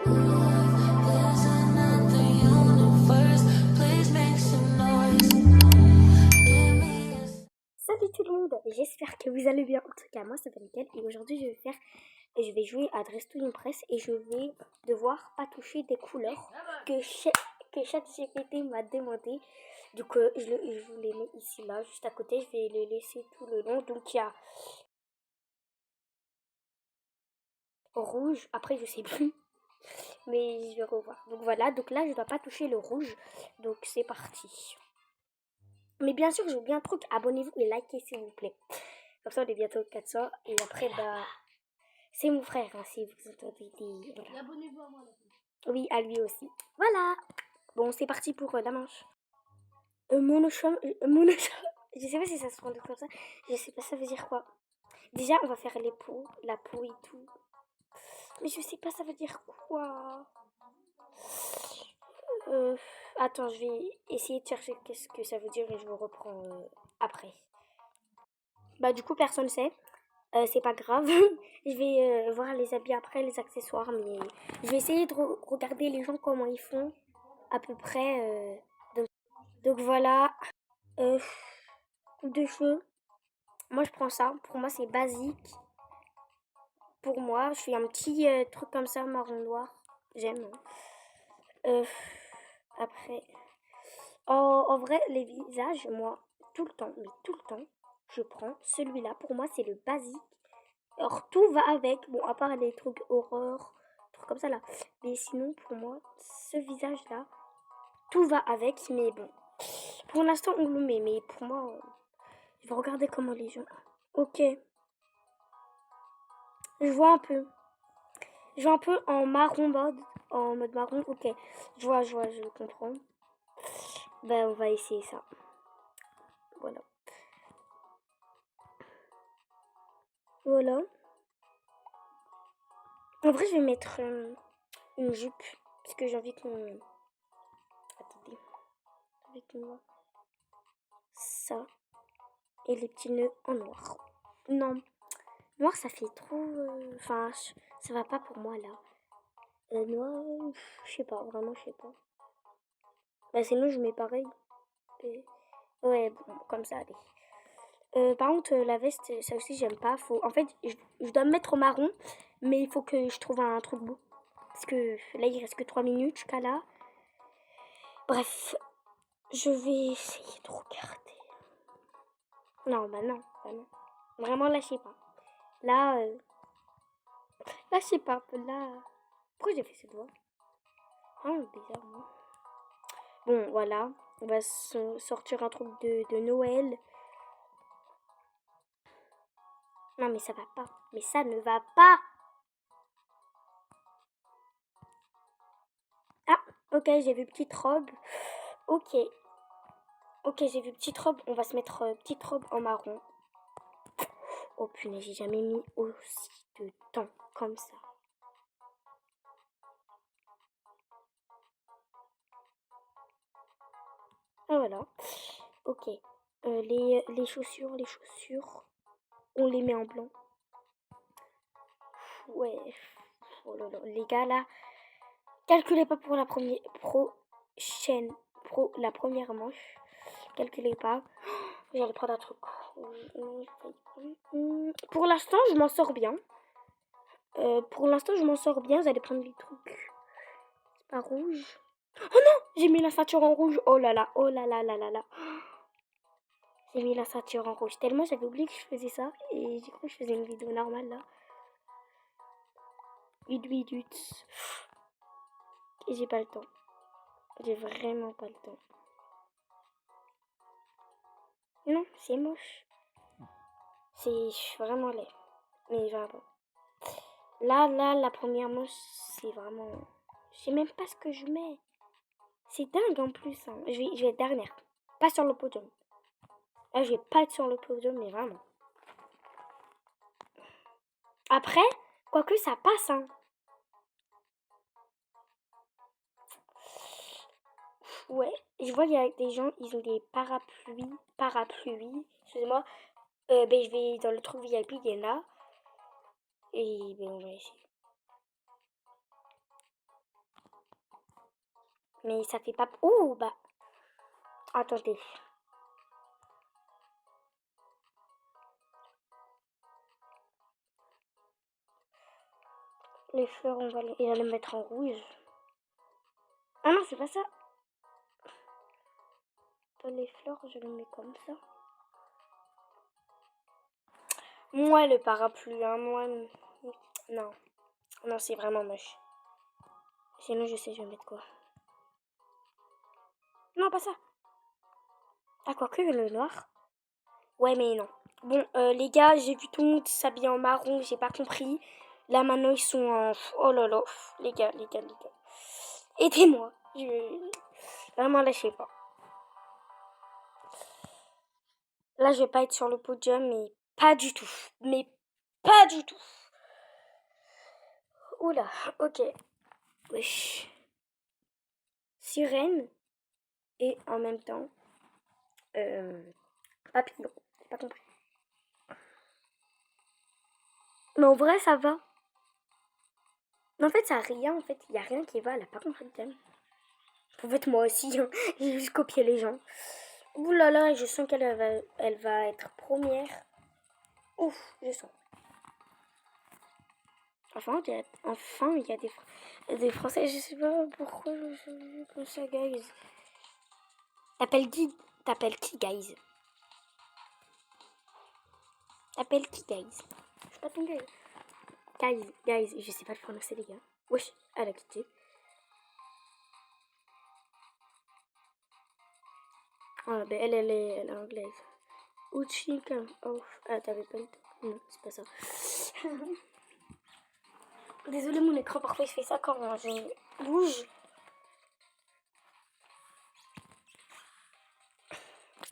There's another universe. Please make some noise. Give me a Salut tout le monde, j'espère que vous allez bien. En tout cas, moi ça va nickel. Et aujourd'hui, je vais jouer à Dress to Impress et je vais devoir pas toucher des couleurs que ChatGPT m'a demandé. Donc, je vous les mets ici, là, juste à côté. Je vais les laisser tout le long. Donc, il y a rouge. Après, je sais plus, mais je vais revoir. Donc voilà. Donc là, je dois pas toucher le rouge. Donc c'est parti. Mais bien sûr, je veux bien un truc. Abonnez-vous et likez s'il vous plaît. Comme ça, on est bientôt 400. Et après, bah. C'est mon frère, hein, si vous entendez des... Voilà. Et abonnez-vous à moi. Oui, à lui aussi. Voilà. Bon, c'est parti pour la manche. Monochum... Je sais pas si ça se prononce comme ça. Je sais pas ça veut dire quoi. Déjà, on va faire les peaux, la peau et tout. Mais je sais pas ça veut dire quoi. Euh, Attends, je vais essayer de chercher qu'est-ce que ça veut dire et je vous reprends après. Bah du coup, personne ne sait. C'est pas grave. Je vais voir les habits après, les accessoires, mais je vais essayer de regarder les gens comment ils font à peu près. Donc voilà. Euh, Coupe de cheveux. Moi je prends ça. Pour moi c'est basique. Pour moi, je fais un petit truc comme ça, marron noir. J'aime. Euh, Après. En vrai, les visages, moi, tout le temps, mais tout le temps, je prends celui-là. Pour moi, c'est le basique. Alors tout va avec, bon à part les trucs horreur, trucs comme ça là. Mais sinon pour moi, ce visage là, tout va avec, mais bon. Pour l'instant on le met, mais pour moi, je vais regarder comment les gens. Ok, je vois un peu. Je vois un peu en mode marron, ok. Je comprends. Ben on va essayer ça. Voilà. Voilà. En vrai je vais mettre une jupe, parce que j'ai envie qu'on... Attendez. Avec moi. Ça. Et les petits nœuds en noir. Non, noir ça fait trop... Enfin, ça va pas pour moi là. Noir, je sais pas, vraiment je sais pas. Bah sinon je mets pareil. Et... Ouais, bon, comme ça, allez. Par contre, la veste, ça aussi j'aime pas. Faut... En fait, je dois me mettre au marron, mais il faut que je trouve un truc beau. Parce que là, il reste que 3 minutes jusqu'à là. Bref, je vais essayer de regarder. Non, bah non, bah non. Vraiment, là, je sais pas. Là, là, je sais pas. Là, pourquoi j'ai fait ce doigt? Ah, bizarre, moi. Bon, voilà. On va sortir un truc de Noël. Non, mais ça va pas. Mais ça ne va pas. Ah, ok, j'ai vu petite robe. Ok. Ok, j'ai vu petite robe. On va se mettre petite robe en marron. Oh punaise, j'ai jamais mis aussi de temps comme ça. Ah, voilà. Ok. Les chaussures, on les met en blanc. Ouais. Oh là là. Les gars, là, calculez pas pour la la première manche. Calculez pas. J'allais prendre un truc. Pour l'instant, je m'en sors bien. J'allais prendre les trucs. C'est pas rouge. Oh non, j'ai mis la ceinture en rouge. Oh là là, oh là là là là là. J'ai mis la ceinture en rouge. Tellement j'avais oublié que je faisais ça. Et j'ai cru que je faisais une vidéo normale là. Huit. Et j'ai pas le temps. J'ai vraiment pas le temps. Non, c'est moche. C'est vraiment laid. Mais vraiment. Là, la première manche, c'est vraiment... Je sais même pas ce que je mets. C'est dingue en plus. Hein. Je vais être dernière. Pas sur le podium. Là, je vais pas être sur le podium, mais vraiment. Après, quoique ça passe. Hein. Ouais, je vois qu'il y a des gens, ils ont des parapluies. Excusez-moi. Ben, je vais dans le truc VIP, il y en a. Et ben, on va essayer. Mais ça fait pas... Oh, bah... Attendez. Les fleurs, on va les mettre en rouge. Ah non, c'est pas ça. Les fleurs, je les mets comme ça. Moi, le parapluie, hein, moi... Non. Non, c'est vraiment moche. Sinon, je sais, je vais mettre quoi. Non, pas ça. Ah, quoique, le noir. Ouais, mais non. Bon, les gars, j'ai vu tout le monde s'habiller en marron, j'ai pas compris. Là, maintenant, ils sont en... Oh là là, les gars. Aidez-moi. Vraiment, là, je sais pas. Là, je vais pas être sur le podium, mais pas du tout. Mais pas du tout. Oula, ok. Wesh. Sirène et en même temps papillon. J'ai pas compris. Mais en vrai, ça va. Mais en fait, ça a rien. En fait, il y a rien qui va. Elle a pas compris le thème. En fait, moi aussi, hein, j'ai juste copié les gens. Ouh là là, je sens elle va être première. Ouf, je sens. Enfin, il y a des Français. Je sais pas pourquoi je suis comme ça, guys. T'appelles qui, guys? T'appelles qui, guys? Je suis pas ton gars. Guys, je sais pas le prononcer, les gars. Wesh, elle a quitté. Ah, ben elle est anglaise. Uchika. Oh, ah, t'avais pas le temps. Non, c'est pas ça. Désolée, mon écran, parfois il fait ça quand je bouge.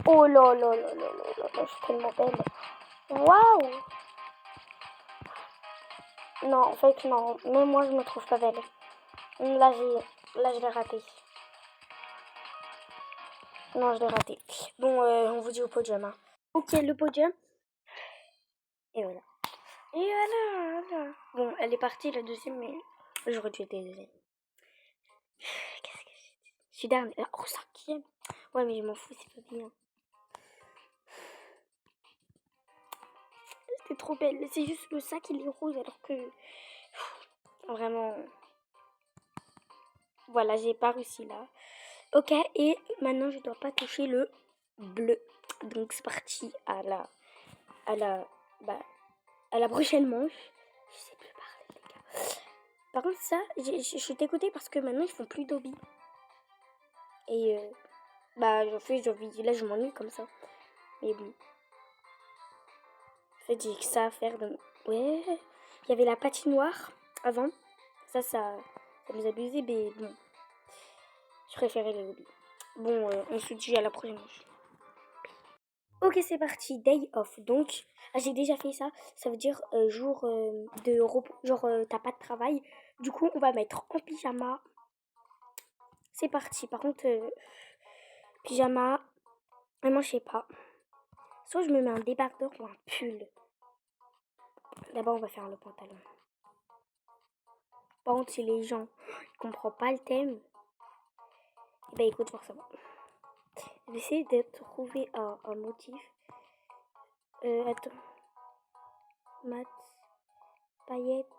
Oh là là là là là là, je suis tellement belle. Waouh! Non, en fait, non. Même moi, je me trouve pas belle. Là, je l'ai raté. Non, je l'ai raté. Bon, on vous dit au podium. Hein. Ok, le podium. Et voilà. Voilà. Bon, elle est partie, la deuxième, mais j'aurais dû être deuxième. Qu'est-ce que je suis dernière. Oh, cinquième. Ouais, mais je m'en fous, c'est pas bien. C'était trop belle. C'est juste le sac, il est rose, alors que... Vraiment... Voilà, j'ai pas réussi là. Ok, et maintenant, je dois pas toucher le bleu. Donc, c'est parti à la, bah, à la prochaine manche. Je sais plus parler, les gars. Par contre, ça, je suis dégoûtée parce que maintenant, ils font plus d'hobby. Et, bah, j'ai envie, là, je m'ennuie comme ça. Mais bon. En fait, j'ai que ça à faire. Donc... Ouais, il y avait la patinoire avant. Ça nous abusait, mais bon. Je préférais les hobbies. Bon, on se dit à la prochaine manche. Ok, c'est parti, day off. Donc, j'ai déjà fait ça. Ça veut dire jour de repos. Genre, t'as pas de travail. Du coup, on va mettre en pyjama. C'est parti. Par contre, pyjama. Moi, je sais pas. Soit je me mets un débardeur ou un pull. D'abord, on va faire le pantalon. Par contre, si les gens ne comprennent pas le thème, bah écoute, forcément. Je vais essayer de trouver un motif. Attends. Mat, paillettes.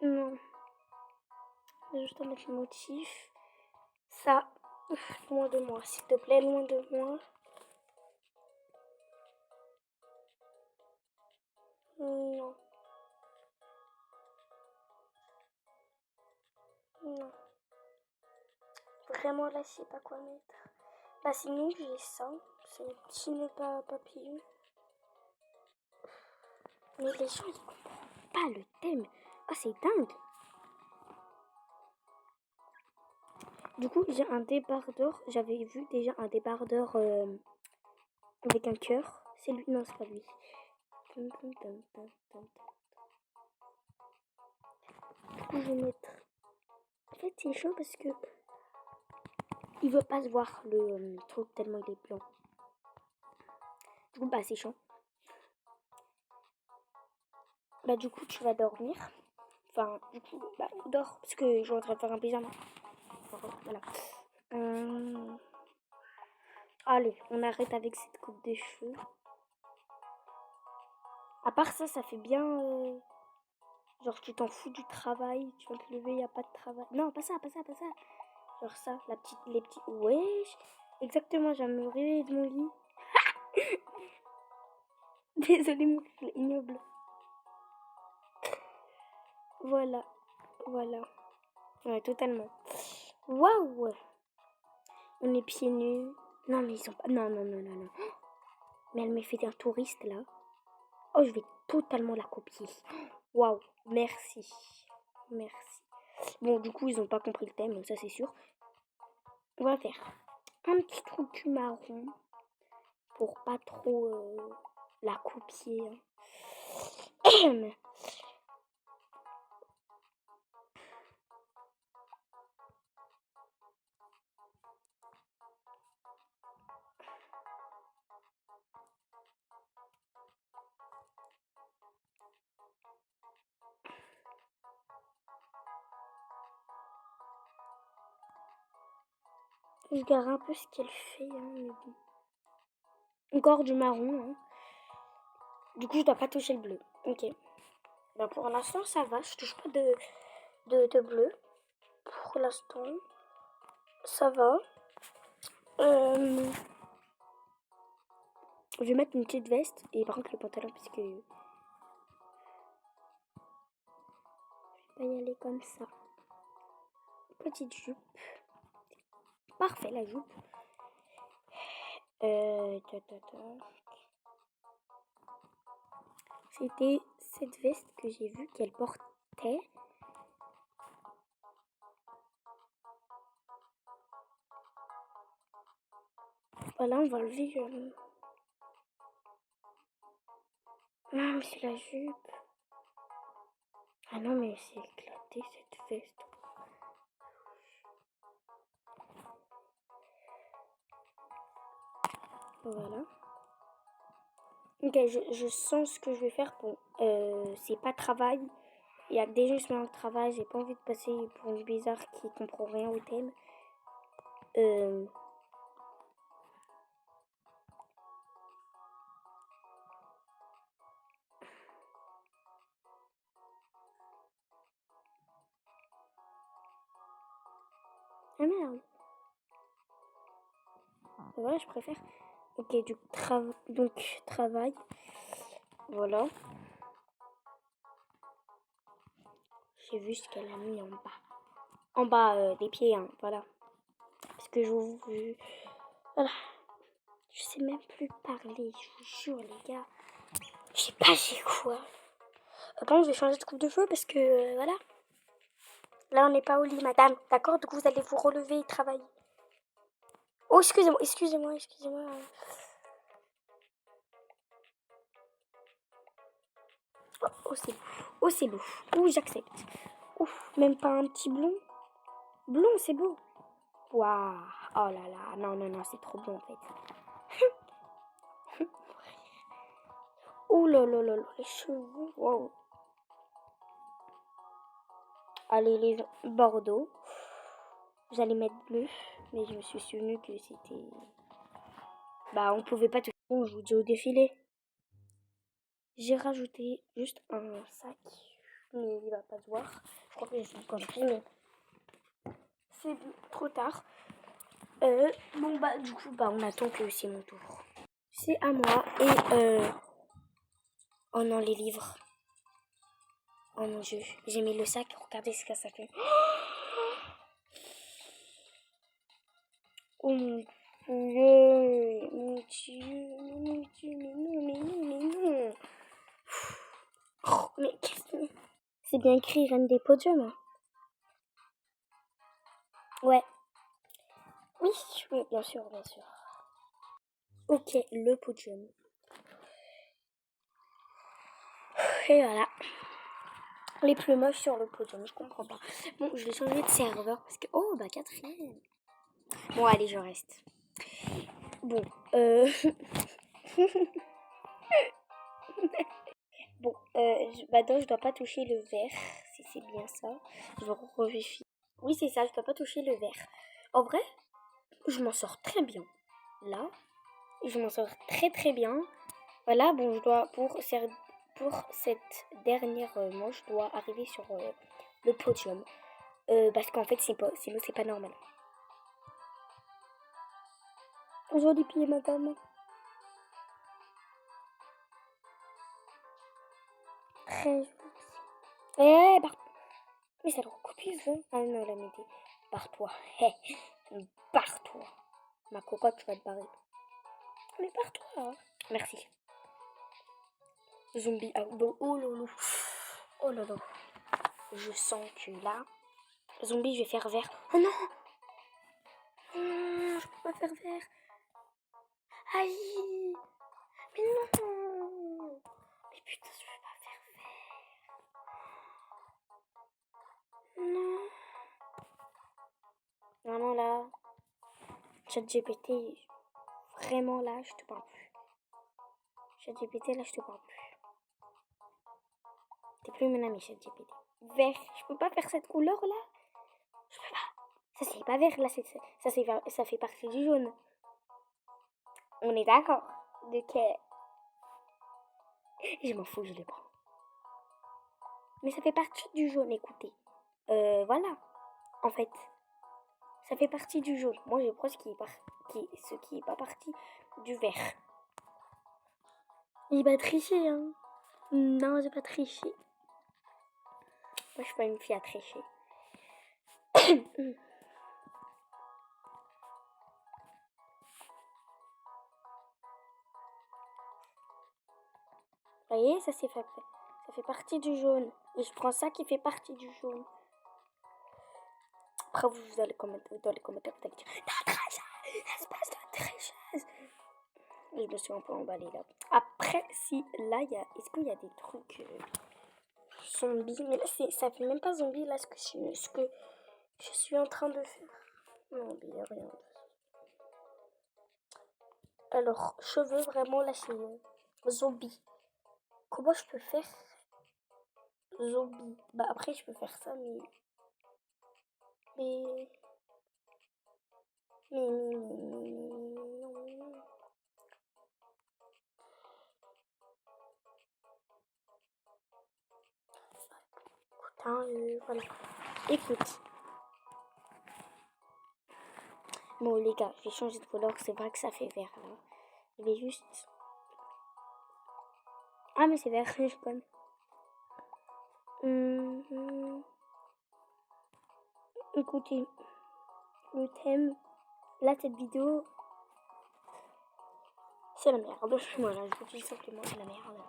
Non. Je vais juste mettre le motif. Ça. Loin de moi, s'il te plaît, loin de moi. Non. Non. Vraiment, là, je sais pas quoi mettre. Bah, sinon, j'ai ça. C'est un petit nœud papillon. Mais les gens, ils comprennent pas le thème. Oh, c'est dingue. Du coup, j'ai un débardeur. J'avais vu déjà un débardeur avec un cœur. C'est lui. Non, c'est pas lui. Du coup, je vais mettre... En fait, c'est chaud parce que... Il veut pas se voir le truc tellement il est blanc. Du coup, bah, c'est chaud. Bah du coup tu vas dormir. Enfin du coup bah dors parce que je suis en train de faire un pyjama. Voilà. Allez, on arrête avec cette coupe de cheveux. À part ça, ça fait bien. Genre, tu t'en fous du travail, tu vas te lever, y a pas de travail. Non, pas ça, pas ça, pas ça. Genre ça, les petits. Wesh. Exactement, je viens de me réveiller de mon lit. Désolée, mon rire ignoble. Voilà, voilà. Ouais, totalement. Waouh! On est pieds nus. Non, mais ils sont pas. Non, non, non, non, non. Mais elle m'a fait un touriste là. Oh, je vais totalement la copier. Waouh, merci. Merci. Bon, du coup, ils n'ont pas compris le thème, donc ça c'est sûr. On va faire un petit truc marron pour pas trop la copier. Hein. Je regarde un peu ce qu'elle fait, hein, mais bon. Encore du marron. Hein. Du coup, je dois pas toucher le bleu. Ok. Ben, pour l'instant, ça va. Je touche pas de bleu. Pour l'instant, ça va. Je vais mettre une petite veste et par contre le pantalon puisque je vais pas y aller comme ça. Petite jupe. Parfait la jupe. C'était cette veste que j'ai vue qu'elle portait. Voilà, on va enlever. Ah, mais c'est la jupe. Ah non, mais c'est éclaté cette veste. Voilà. Ok, je sens ce que je vais faire. Bon, c'est pas travail. Il y a déjà eu ce travail. J'ai pas envie de passer pour une bizarre qui comprend rien au thème. Ah merde. Voilà, je préfère. Ok, donc travail. Voilà. J'ai vu ce qu'elle a mis en bas. En bas des pieds, hein, voilà. Parce que je voilà. Je sais même plus parler, je vous jure les gars. Je sais pas j'ai quoi. Bon, je vais changer de coupe de cheveux parce que voilà. Là on n'est pas au lit madame, d'accord? Donc vous allez vous relever et travailler. Oh excusez-moi, excusez-moi. Oh c'est beau. Oh c'est beau. Oh j'accepte. Ouf, même pas un petit blond. Blond c'est beau. Waouh. Oh là là, non, non, non, c'est trop bon en fait. Oh là là là là, les cheveux. Wow. Allez, les Bordeaux. J'allais mettre bleu, mais je me suis souvenu que c'était. Bah, on pouvait pas tout. Bon, je vous dis au défilé. J'ai rajouté juste un sac, mais il va pas se voir. Je crois que j'ai encore pris, mais c'est trop tard. Bon, bah, du coup, bah, on attend que c'est mon tour. C'est à moi, et oh non, les livres. Oh mon dieu, j'ai mis le sac, regardez ce que ça fait. Oh mon dieu, mon dieu, mais non. Oh, mais qu'est-ce que... C'est bien écrit Reine des podiums. Hein. Ouais. Oui, oui, bien sûr, bien sûr. Ok, le podium. Et voilà. Les plus moches sur le podium, je comprends pas. Bon, je vais changer de serveur parce que... Oh, bah 4e. Bon, allez, je reste. Bon, bon, Non, je dois pas toucher le verre, si c'est bien ça. Je vais revérifier. Oui, c'est ça, je dois pas toucher le verre. En vrai, je m'en sors très bien. Là, je m'en sors très très bien. Voilà, bon, je dois, pour cette dernière manche, je dois arriver sur le podium. Parce qu'en fait, sinon, c'est pas normal. Joli pied, madame. Très joli. Mais ça le recopie, ça. Ah non, la médée. Barre-toi. Hé, barre-toi. Ma cocotte, tu vas te barrer. Mais barre-toi. Merci. Zombie. Ah, bon, oh lolo. Oh lolo. Je sens que là. Zombie, je vais faire vert. Oh non. Je peux pas faire vert. Aïe. Mais non. Mais putain, je peux pas faire vert. Non. Vraiment là. ChatGPT. Vraiment là, je te parle plus. ChatGPT, là, je te parle plus. T'es plus mon ami, ChatGPT. Vert. Je peux pas faire cette couleur là. Je peux pas. Ça c'est pas vert là, ça fait partie du jaune. On est d'accord. De quel. Je m'en fous, je le prends. Mais ça fait partie du jaune, écoutez. Voilà. En fait, ça fait partie du jaune. Moi, je prends ce qui est pas partie du vert. Il va tricher, hein. Non, j'ai pas triché. Moi, je suis pas une fille à tricher. Vous voyez, ça fait partie du jaune. Et je prends ça qui fait partie du jaune. Après, vous allez commenter, dans les commentaires, vous allez dire la tricheuse, espèce de tricheuse. Je me suis un peu emballée là. Après, si là, est-ce qu'il y a des trucs zombies? Mais là, ça fait même pas zombie là ce que je suis en train de faire. Non, mais il n'y a rien. Alors, cheveux, vraiment là, c'est zombie. Comment je peux faire zombie? Bah, après, je peux faire ça, mais. Non. Putain, voilà. Écoute. Bon, les gars, je vais changer de couleur. C'est vrai que ça fait vert, là. Je vais juste. Ah, mais c'est vert, je connais. Écoutez, le thème, là, cette vidéo, c'est la merde. Voilà, je vous dis simplement c'est la merde.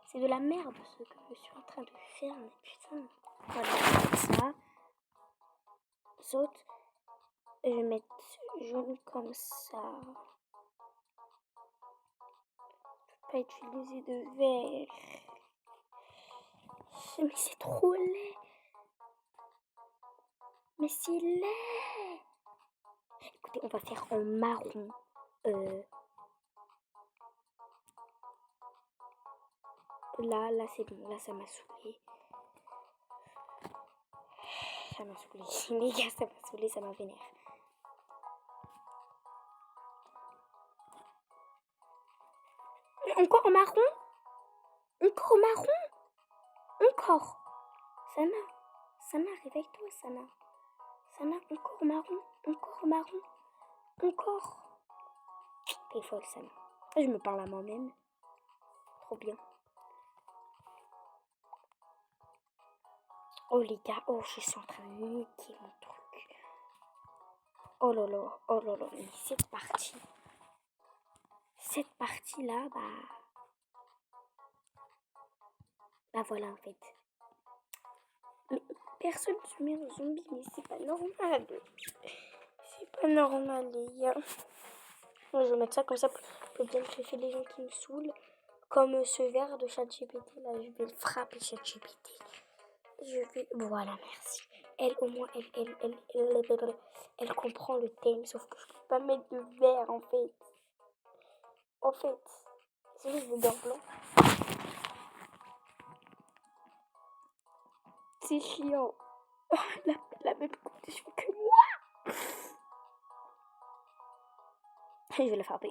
C'est de la merde ce que je suis en train de faire, mais putain. Voilà, ça. Saute. Je vais mettre jaune comme ça. Je peux pas utiliser de vert. Mais c'est trop laid. Mais c'est laid. Écoutez, on va faire en marron. Là c'est bon. Là, ça m'a saoulé. Ça m'a saoulé. Les gars, ça m'a saoulé, ça m'a vénère. Encore en marron? Encore en marron? Encore. Sana, réveille-toi, Sana. Sana, encore en marron? Encore en marron? Encore. T'es folle, Sana. Je me parle à moi-même. Trop bien. Oh les gars, oh je suis en train de niquer mon truc. Oh lolo, mais cette partie là, bah voilà en fait. Mais personne se met en zombie, mais c'est pas normal. C'est pas normal les gars. Moi je vais mettre ça comme ça pour bien greffer les gens qui me saoulent. Comme ce verre de ChatGPT là, je vais le frapper ChatGPT. Voilà, merci. Elle, au moins, elle comprend le thème, sauf que je peux pas mettre de verre, en fait. Sinon, je veux beurre blanc. C'est chiant. Oh, la même coupe de cheveux que moi. Je vais la frapper.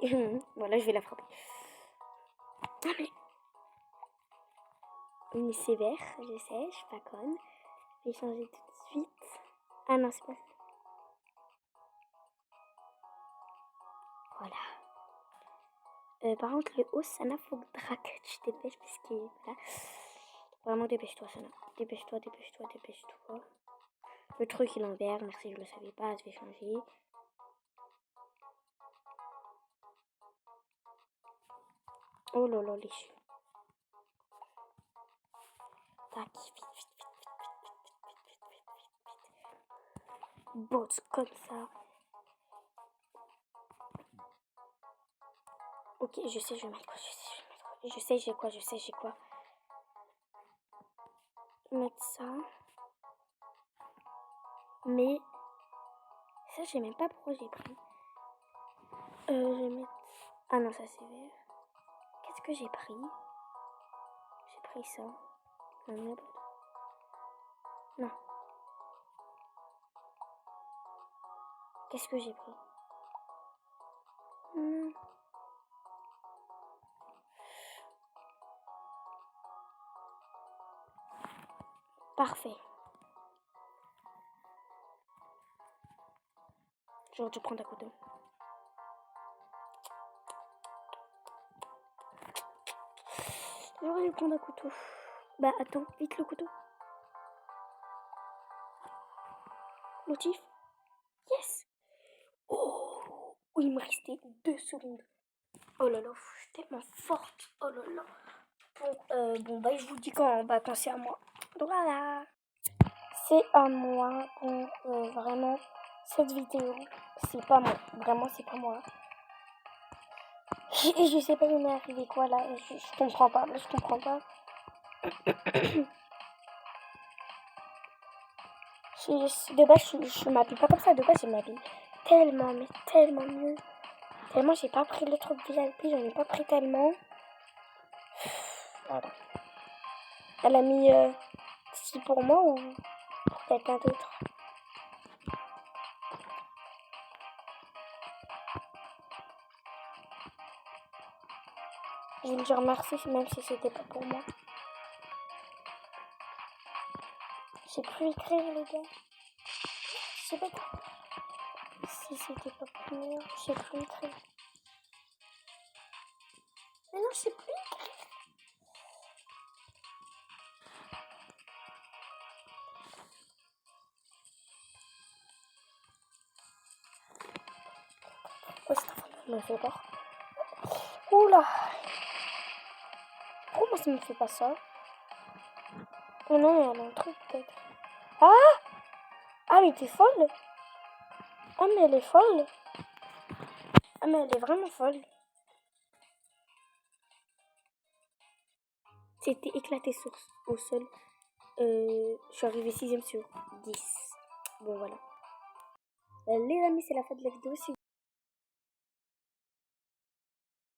Voilà, je vais la frapper. Ah mais c'est vert, je sais, je suis pas conne. Je vais changer tout de suite. Ah non, c'est pas ça. Voilà. Par contre, le haut, Sana, faudra que tu te dépêches parce que voilà. Vraiment, dépêche-toi, Sana. Dépêche-toi, dépêche-toi, dépêche-toi. Le truc, il est en vert. Merci, je le savais pas. Je vais changer. Oh là là, les cheveux. Tac, vite, vite, vite, vite, vite, vite, vite, vite, vite, vite. Bots comme ça. Ok, je sais, je vais mettre quoi, je sais, j'ai quoi, Mettre ça. Mais ça, je sais même pas pourquoi j'ai pris. Je vais mettre... Ah non, ça c'est vert. Qu'est-ce que j'ai pris? J'ai pris ça. Non. Qu'est-ce que j'ai pris? Parfait. J'aurais dû prendre un couteau. J'aurais dû prendre un couteau. Bah attends, vite le couteau. Motif. Yes. Oh, il me restait 2 secondes. Oh là là, je suis tellement forte. Oh là là. Bon bah je vous dis quand c'est à moi. Donc voilà. C'est à moi. Bon, vraiment, cette vidéo, c'est pas moi. Vraiment, c'est pas moi. Je sais pas, il m'est arrivé quoi là. Je comprends pas. Je comprends pas. De base, je m'habille pas comme ça. De base, je m'habille tellement, mais tellement mieux. Tellement, j'ai pas pris le truc VIP. J'en ai pas pris tellement. Voilà. Elle a mis ici pour moi ou pour quelqu'un d'autre? Je vais lui dire merci même si c'était pas pour moi. J'ai plus écrire les gars. Je sais pas si c'était pas pour moi. J'ai plus écrire. Mais non, je sais plus écrire. Oh, cette femme me fait peur. Oula. Pourquoi ça me fait pas ça? Oh non, elle a un truc peut-être. Ah! Ah, mais t'es folle! Ah, mais elle est folle! Ah, mais elle est vraiment folle! C'était éclaté au sol. Je suis arrivée 6ème sur 10. Bon, voilà. Les amis, c'est la fin de la vidéo.